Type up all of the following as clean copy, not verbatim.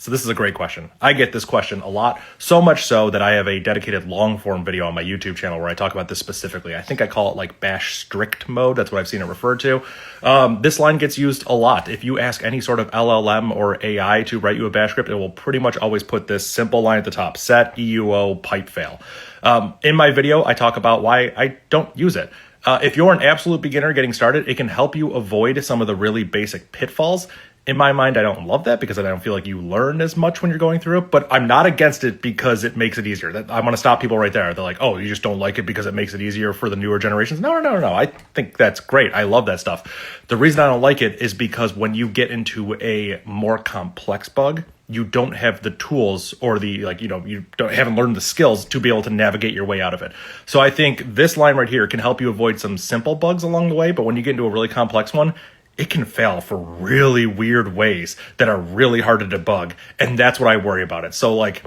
So this is a great question. I get this question a lot, so much so that I have a dedicated long form video on my YouTube channel where I talk about this specifically. I think I call it like bash strict mode. That's what I've seen it referred to. This line gets used a lot. If you ask any sort of LLM or AI to write you a bash script, it will pretty much always put this simple line at the top: set EUO pipefail. In my video, I talk about why I don't use it. If you're an absolute beginner getting started, it can help you avoid some of the really basic pitfalls. In my mind, I don't love that because I don't feel like you learn as much when you're going through it, but I'm not against it because it makes it easier. I want to stop people right there. They're like, oh, you just don't like it because it makes it easier for the newer generations. No. I think that's great. I love that stuff. The reason I don't like it is because when you get into a more complex bug, you don't have the tools or haven't learned the skills to be able to navigate your way out of it. So I think this line right here can help you avoid some simple bugs along the way, but when you get into a really complex one, it can fail for really weird ways that are really hard to debug. And that's what I worry about it. So like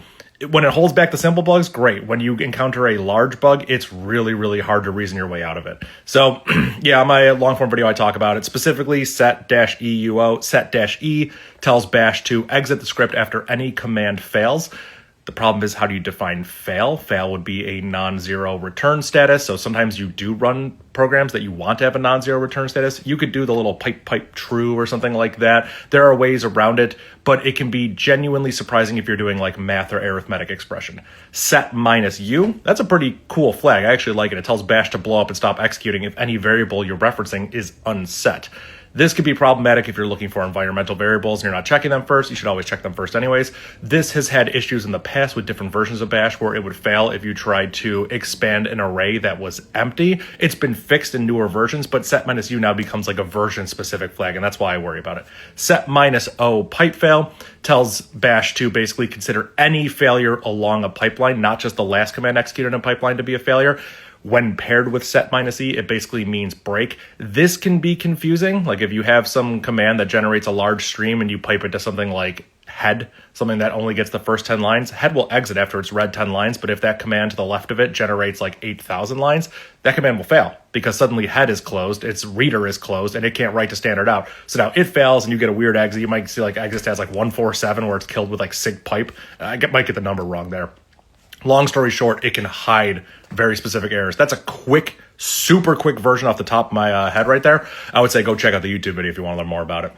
when it holds back the simple bugs, great. When you encounter a large bug, it's really, really hard to reason your way out of it. So yeah, on my long form video, I talk about it specifically. Set-EUO, set-E tells bash to exit the script after any command fails. The problem is, how do you define fail? Fail would be a non-zero return status. So sometimes you do run programs that you want to have a non-zero return status. You could do the little pipe true or something like that. There are ways around it, but it can be genuinely surprising if you're doing like math or arithmetic expression. Set -U, that's a pretty cool flag. I actually like it. It tells bash to blow up and stop executing if any variable you're referencing is unset. This could be problematic if you're looking for environmental variables and you're not checking them first. You should always check them first anyways. This has had issues in the past with different versions of bash where it would fail if you tried to expand an array that was empty. It's been fixed in newer versions, but set-U now becomes like a version specific flag, and that's why I worry about it. Set-O pipefail tells bash to basically consider any failure along a pipeline, not just the last command executed in a pipeline, to be a failure. When paired with set-E, it basically means break. This can be confusing. Like if you have some command that generates a large stream and you pipe it to something like head, something that only gets the first 10 lines, head will exit after it's read 10 lines. But if that command to the left of it generates like 8,000 lines, that command will fail because suddenly head is closed, its reader is closed, and it can't write to standard out. So now it fails and you get a weird exit. You might see like exit has like 147 where it's killed with like sig pipe. I might get the number wrong there. Long story short, it can hide very specific errors. That's a quick, super quick version off the top of my head right there. I would say go check out the YouTube video if you want to learn more about it.